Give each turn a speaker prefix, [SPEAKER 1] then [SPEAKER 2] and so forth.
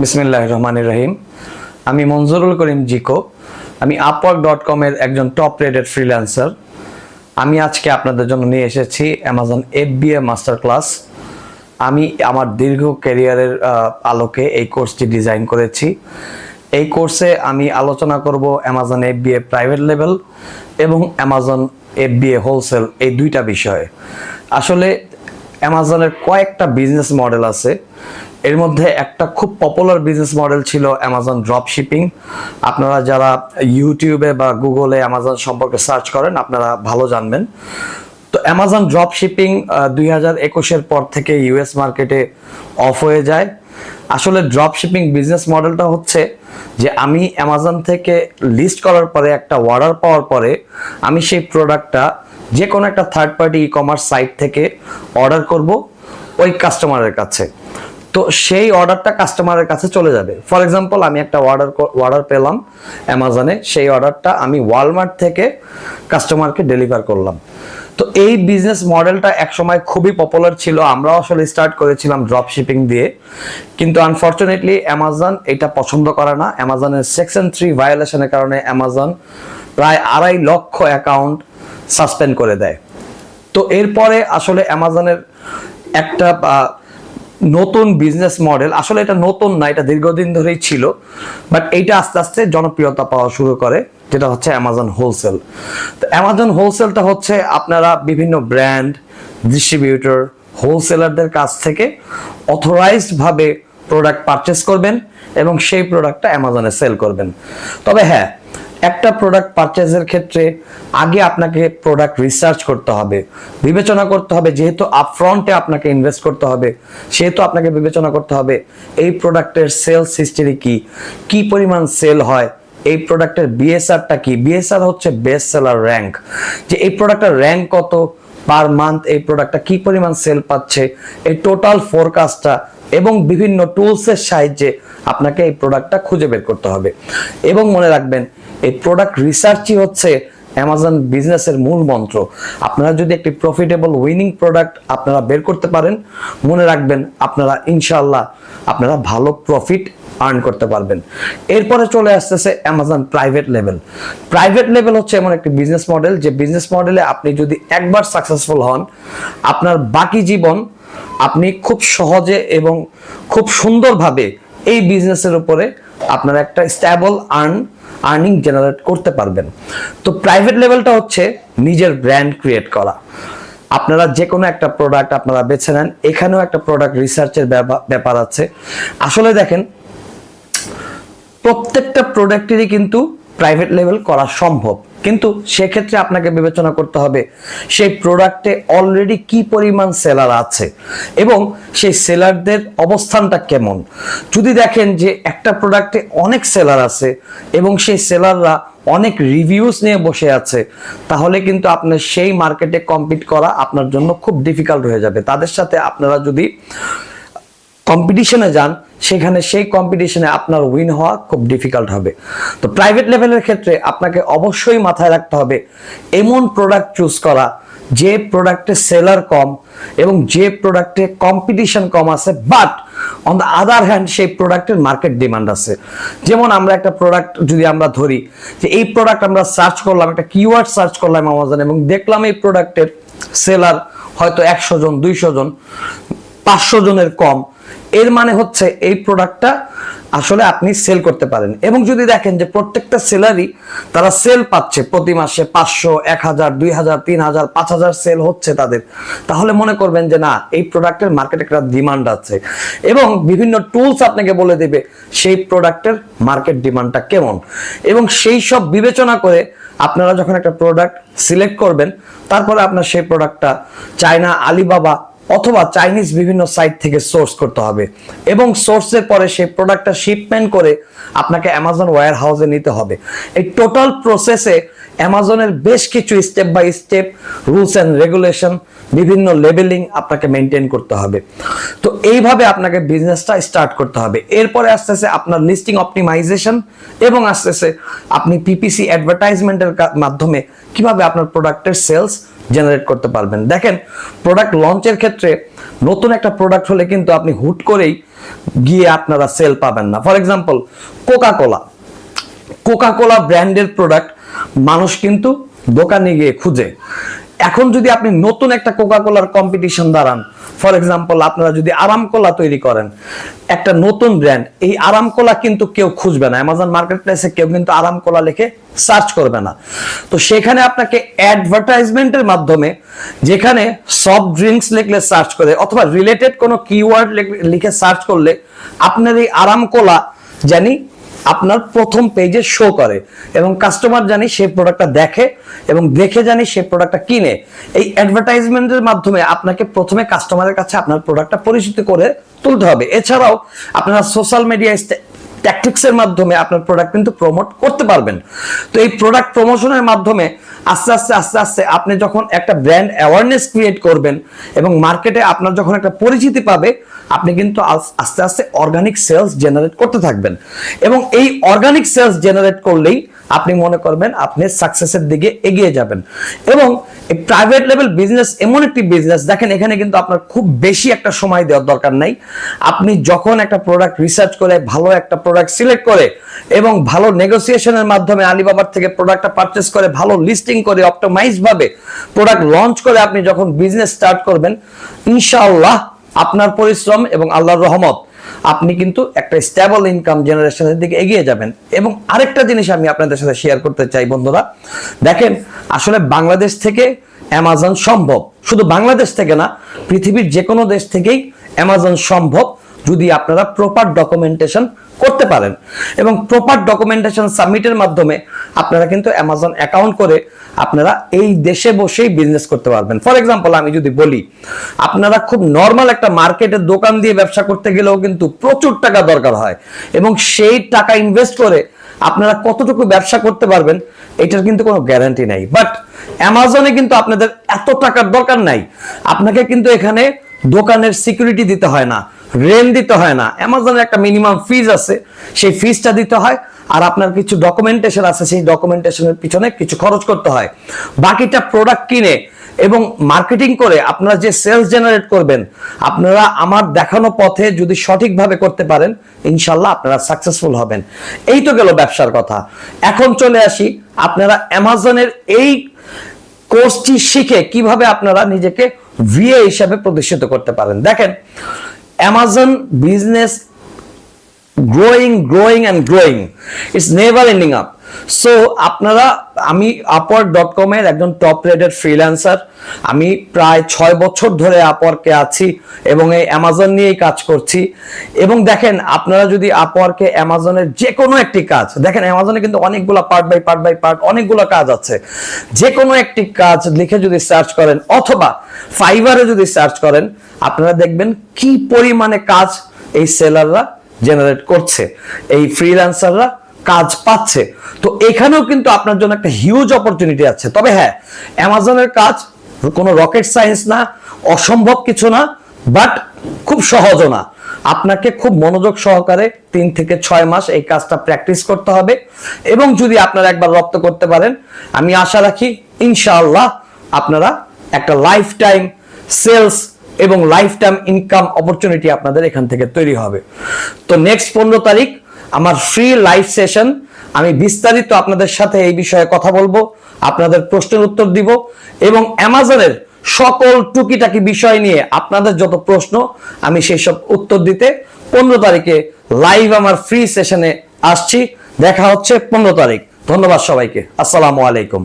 [SPEAKER 1] বিসমিল্লাহির রহমানির রহিম। আমি মঞ্জুরুল করিম জিকো। আমি upwork.com এর একজন টপ রেটেড ফ্রিল্যান্সার। আমি আজকে আপনাদের জন্য নিয়ে এসেছি অ্যামাজন FBA মাস্টার ক্লাস। আমি আমার দীর্ঘ ক্যারিয়ারের আলোকে এই কোর্সটি ডিজাইন করেছি। এই কোর্সে আমি আলোচনা করব অ্যামাজন FBA প্রাইভেট লেভেল এবং অ্যামাজন FBA হোলসেল, এই দুইটা বিষয়ে। আসলে অ্যামাজনের কয়েকটা বিজনেস মডেল আছে। এর মধ্যে একটা খুব পপুলার বিজনেস মডেল ছিল অ্যামাজন ড্রপ শিপিং। আপনারা যারা ইউটিউবে বা গুগলে অ্যামাজন সম্পর্কে সার্চ করেন আপনারা ভালো জানবেন। তো অ্যামাজন ড্রপ শিপিং 2021-এর পর থেকে ইউএস মার্কেটে অফ হয়ে যায়। আসলে ড্রপ শিপিং বিজনেস মডেলটা হচ্ছে যে আমি অ্যামাজন থেকে লিস্ট করার পরে একটা অর্ডার পাওয়ার পরে আমি সেই প্রোডাক্টটা যে কোনো একটা third party e commerce site থেকে অর্ডার করব ওই কাস্টমারের কাছে। তো সেই অর্ডারটা কাস্টমারের কাছে চলে যাবে। ফর এক্সাম্পল, আমি একটা অর্ডার পেলাম অ্যামাজনে, সেই অর্ডারটা আমি ওয়ালমার্ট থেকে কাস্টমারকে ডেলিভার করলাম। তো এই বিজনেস মডেলটা একসময় খুবই পপুলার ছিল। আমরাও আসলে স্টার্ট করেছিলাম ড্রপ শিপিং দিয়ে, কিন্তু আনফরচুনেটলি অ্যামাজন এটা পছন্দ করে না। অ্যামাজনের সেকশন 3 ভায়োলেশনের কারণে অ্যামাজন প্রায় 2.5 লক্ষ অ্যাকাউন্ট সাসপেন্ড করে দেয়। তো এরপরে আসলে অ্যামাজনের একটা নতুন বিজনেস মডেল, আসলে এটা নতুন না, এটা দীর্ঘদিন ধরেই ছিল, বাট এইটা আস্তে আস্তে জনপ্রিয়তা পাওয়া শুরু করে, যেটা হচ্ছে অ্যামাজন হোলসেল। তো অ্যামাজন হোলসেলটা হচ্ছে আপনারা বিভিন্ন ব্র্যান্ড, ডিস্ট্রিবিউটর, হোলসেলারদের কাছ থেকে অথরাইজড ভাবে প্রোডাক্ট পারচেস করবেন এবং সেই প্রোডাক্টটা অ্যামাজনে সেল করবেন। তবে হ্যাঁ, একটা প্রোডাক্ট পারচেজের ক্ষেত্রে আগে আপনাকে প্রোডাক্ট রিসার্চ করতে হবে, বিবেচনা করতে হবে। যেহেতু আপফ্রন্টে আপনাকে ইনভেস্ট করতে হবে, সেহেতু আপনাকে বিবেচনা করতে হবে এই প্রোডাক্টের সেলস হিস্টরি কি পরিমাণ সেল হয়, এই প্রোডাক্টের বিএসআরটা কি। বিএসআর হচ্ছে বেস্ট সেলার র্যাঙ্ক, যে এই প্রোডাক্টের র্যাঙ্ক কত পার মান্থ, এই প্রোডাক্টটা কি পরিমাণ সেল পাচ্ছে, এই টোটাল ফোরকাস্টটা এবং বিভিন্ন টুলসের সাহায্যে আপনাকে এই প্রোডাক্টটা খুঁজে বের করতে হবে। এবং মনে রাখবেন, এই প্রোডাক্ট রিসার্চই হচ্ছে অ্যামাজন বিজনেসের মূল মন্ত্র। আপনারা যদি একটি প্রফিটেবল উইনিং প্রোডাক্ট আপনারা বের করতে পারেন, মনে রাখবেন আপনারা ইনশাআল্লাহ আপনারা ভালো প্রফিট আর্ন করতে পারবেন। এরপরে চলে আসতেছে Amazon private level. Private level হচ্ছে এমন একটি বিজনেস মডেল, যে বিজনেস মডেলে আপনি যদি একবার সাকসেসফুল হন, আপনার বাকি জীবন আপনি খুব সহজে এবং খুব সুন্দরভাবে এই বিজনেসের উপরে আপনারা একটা স্টেবল আর্নিং জেনারেট করতে পারবেন। তো প্রাইভেট লেভেলটা হচ্ছে নিজের ব্র্যান্ড ক্রিয়েট করা। আপনারা যে কোনো একটা প্রোডাক্ট আপনারা বেছে নেন, এখানেও একটা প্রোডাক্ট রিসার্চের ব্যাপার আছে। আসলে দেখেন, প্রত্যেকটা প্রোডাক্টেরই কিন্তু প্রাইভেট লেভেল করা সম্ভব, কিন্তু সেক্ষেত্রে আপনাকে বিবেচনা করতে হবে সেই প্রোডাক্টে অলরেডি কি পরিমাণ সেলার আছে এবং সেই সেলারদের অবস্থানটা কেমন। যদি দেখেন যে একটা প্রোডাক্টে অনেক সেলার আছে এবং সেই সেলাররা অনেক রিভিউজ নিয়ে বসে আছে, তাহলে কিন্তু আপনার সেই মার্কেটে কম্পিট করা আপনার জন্য খুব ডিফিকাল্ট হয়ে যাবে। তাদের সাথে আপনারা যদি কম্পিটিশনে যান, সেখানে সেই কম্পিটিশনে আপনার উইন হওয়া খুব ডিফিকাল্ট হবে। তো প্রাইভেট লেভেলের ক্ষেত্রে আপনাকে অবশ্যই মাথায় রাখতে হবে এমন প্রোডাক্ট চুজ করা যে প্রোডাক্টে সেলার কম এবং যে প্রোডাক্টে কম্পিটিশন কম আছে, but on the other hand সেই প্রোডাক্টের মার্কেট ডিমান্ড আছে। যেমন আমরা একটা প্রোডাক্ট যদি আমরা ধরি, যে এই প্রোডাক্ট আমরা সার্চ করলাম, একটা কিওয়ার্ড সার্চ করলাম অ্যামাজন এবং দেখলাম এই প্রোডাক্টের সেলার হয়তো 100 জন, 200 জন, 500 জনের কম, এর মানে হচ্ছে এই প্রোডাক্টটা আসলে আপনি সেল করতে পারেন। এবং যদি দেখেন যে প্রত্যেকটা সেলারই তারা সেল পাচ্ছে প্রতি মাসে 500, 1000, 2000, 3000, 5000 সেল হচ্ছে তাদের, তাহলে মনে করবেন যে না, এই প্রোডাক্টের মার্কেটে একটা ডিমান্ড আছে। এবং বিভিন্ন টুলস আপনাকে বলে দেবে সেই প্রোডাক্টের মার্কেট ডিমান্ডটা কেমন। এবং সেই সব বিবেচনা করে আপনারা যখন একটা প্রোডাক্ট সিলেক্ট করবেন, তারপরে আপনার সেই প্রোডাক্টটা চায়না, আলিবাবা অথবা চাইনিজ বিভিন্ন সাইট থেকে সোর্স করতে হবে এবং সোর্সের পরে সেই প্রোডাক্টটা শিপমেন্ট করে আপনাকে অ্যামাজন ওয়্যার হাউসে নিতে হবে। এই টোটাল প্রসেসে অ্যামাজনের বেশ কিছু step by step rules and regulation, বিভিন্ন লেবেলিং আপনাকে মেনটেন করতে হবে। তো এইভাবে আপনাকে বিজনেসটা স্টার্ট করতে হবে। এরপরে আসতেছে আপনার লিস্টিং অপটিমাইজেশন এবং আসতেছে আপনি পিপিসি অ্যাডভার্টাইজমেন্টের মাধ্যমে কিভাবে আপনার প্রোডাক্টের সেলস জেনারেট করতে পারবেন। দেখেন, প্রোডাক্ট লঞ্চের ক্ষেত্রে নতুন একটা প্রোডাক্ট হলে কিন্তু আপনি হুট করেই গিয়ে আপনারা সেল পাবেন না। ফর এক্সাম্পল, কোকা কোলা ব্র্যান্ডের প্রোডাক্ট মানুষ কিন্তু দোকানে গিয়ে খুঁজে। এখন যদি আপনি নতুন একটা কোকা কোলার কম্পিটিশন দাঁড়ান, ফর এক্সাম্পল আপনারা যদি আরাম কোলা তৈরি করেন, একটা নতুন ব্র্যান্ড, এই আরাম কোলা কিন্তু কেউ খুঁজবে না, অ্যামাজন মার্কেট প্লেসে কেউ কিন্তু আরাম কোলা লিখে সার্চ করবে না। তো সেখানে আপনাকে অ্যাডভার্টাইজমেন্টের মাধ্যমে, যেখানে সফট ড্রিঙ্কস লিখলে সার্চ করে অথবা রিলেটেড কোনো কিওয়ার্ড লিখে সার্চ করলে আপনার এই আরাম কোলা জানি আপনার প্রথম পেজে শো করে এবং কাস্টমার জানি সেই প্রোডাক্টটা দেখে এবং দেখে জানি সেই প্রোডাক্টটা কিনে। এই অ্যাডভার্টাইজমেন্টের মাধ্যমে আপনাকে প্রথমে কাস্টমারের কাছে আপনার প্রোডাক্টটা পরিচিত করে তুলতে হবে। এছাড়াও আপনারা সোশ্যাল মিডিয়া ট্যাকটিক্সের মাধ্যমে আপনার প্রোডাক্ট কিন্তু প্রমোট করতে পারবেন। তো এই প্রোডাক্ট প্রমোশনের মাধ্যমে আস্তে আস্তে আপনি যখন একটা ব্র্যান্ড অ্যাওয়ারনেস ক্রিয়েট করবেন এবং মার্কেটে আপনার যখন একটা পরিচিতি পাবে, আপনি কিন্তু আস্তে আস্তে অর্গানিক সেলস জেনারেট করতে থাকবেন এবং এই অর্গানিক সেলস জেনারেট করলেই আপনি মনে করবেন আপনি সাকসেসের দিকে এগিয়ে যাবেন। এবং এই প্রাইভেট লেভেল বিজনেস এমন একটি বিজনেস, দেখেন এখানে কিন্তু আপনার খুব বেশি একটা সময় দেওয়ার দরকার নাই। আপনি যখন একটা প্রোডাক্ট রিসার্চ করে ভালো একটা প্রোডাক্ট সিলেক্ট করে এবং ভালো নেগোসিয়েশনের মাধ্যমে আলিবাবার থেকে প্রোডাক্টটা পারচেস করে ভালো লিস্টিং করে অপটিমাইজ ভাবে প্রোডাক্ট লঞ্চ করে আপনি যখন বিজনেস স্টার্ট করবেন, ইনশাআল্লাহ আপনার পরিশ্রম এবং আল্লাহর রহমত আপনি কিন্তু একটা স্টেবল ইনকাম জেনারেশনের দিকে এগিয়ে যাবেন। এবং আরেকটা জিনিস আমি আপনাদের সাথে শেয়ার করতে চাই বন্ধুরা, দেখেন আসলে বাংলাদেশ থেকে অ্যামাজন সম্ভব, শুধু বাংলাদেশ থেকে না, পৃথিবীর যে কোনো দেশ থেকেই অ্যামাজন সম্ভব যদি আপনারা প্রপার ডকুমেন্টেশন করতে পারেন। এবং প্রপার ডকুমেন্টেশন সাবমিটের মাধ্যমে আপনারা কিন্তু অ্যামাজন অ্যাকাউন্ট করে আপনারা এই দেশে বসেই বিজনেস করতে পারবেন। ফর এক্সাম্পল আমি যদি বলি, আপনারা খুব নর্মাল একটা মার্কেটের দোকান দিয়ে ব্যবসা করতে গেলেও কিন্তু প্রচুর টাকা দরকার হয় এবং সেই টাকা ইনভেস্ট করে আপনারা কতটুকু ব্যবসা করতে পারবেন এটার কিন্তু কোনো গ্যারান্টি নাই। বাট অ্যামাজনে কিন্তু আপনাদের এত টাকার দরকার নাই, আপনাকে কিন্তু এখানে দোকানের সিকিউরিটি দিতে হয় না, রেন্ট দিতে হয় না, অ্যামাজনের একটা মিনিমাম ফিজ আছে, সেই ফিজটা দিতে হয়, আর আপনার কিছু ডকুমেন্টেশন আছে, সেই ডকুমেন্টেশনের পিছনে কিছু খরচ করতে হয়। বাকিটা প্রোডাক্ট কিনে এবং মার্কেটিং করে আপনারা যে সেলস জেনারেট করবেন, আপনারা আমার দেখানো পথে যদি সঠিকভাবে করতে পারেন, ইনশাল্লাহ আপনারা সাকসেসফুল হবেন। এই তো গেল ব্যবসার কথা। এখন চলে আসি আপনারা অ্যামাজনের এই কোর্সটি শিখে কিভাবে আপনারা নিজেকে ভিএ হিসাবে প্রতিষ্ঠিত করতে পারেন। দেখেন, Amazon business growing and growing, it's never ending up. So আপনারা, আমি upwork.com এর একজন টপ রেটেড ফ্রিল্যান্সার, আমি প্রায় 6 বছর ধরে আপওয়ার্কে আছি এবং এই অ্যামাজন নিয়েই কাজ করছি। এবং দেখেন, আপনারা যদি আপওয়ার্কে অ্যামাজনের যে কোনো একটি কাজ দেখেন, অ্যামাজনে কিন্তু অনেকগুলো পার্ট বাই পার্ট অনেকগুলো কাজ আছে, যে কোনো একটি কাজ লিখে যদি সার্চ করেন অথবা ফাইবারে যদি সার্চ করেন, আপনারা দেখবেন কি পরিমাণে কাজ এই সেলাররা জেনারেট করছে, এই ফ্রিল্যান্সাররা কাজ পাচ্ছে। তো এখানেও কিন্তু আপনার জন্য একটা হিউজ অপরচুনিটি আছে। তবে হ্যাঁ, অ্যামাজনের কাজ কোনো রকেট সায়েন্স না, অসম্ভব কিছু না, বাট খুব সহজও না। আপনাকে খুব মনোযোগ সহকারে 3 থেকে 6 মাস এই কাজটা প্র্যাকটিস করতে হবে এবং যদি আপনারা একবার রপ্ত করতে পারেন, আমি আশা রাখি ইনশাআল্লাহ আপনারা একটা লাইফ টাইম সেলস এবং লাইফ টাইম ইনকাম অপরচুনিটি আপনাদের এখান থেকে তৈরি হবে। তো নেক্সট 15 তারিখ আমার ফ্রি লাইভ সেশন, আমি বিস্তারিত আপনাদের সাথে এই বিষয়ে কথা বলবো, আপনাদের প্রশ্নের উত্তর দিব এবং অ্যামাজনের সকল টুকিটাকি বিষয় নিয়ে আপনাদের যত প্রশ্ন আমি সেই সব উত্তর দিতে 15 তারিখে লাইভ আমার ফ্রি সেশনে আসছি। দেখা হচ্ছে 15 তারিখ। ধন্যবাদ সবাইকে। আসসালামু আলাইকুম।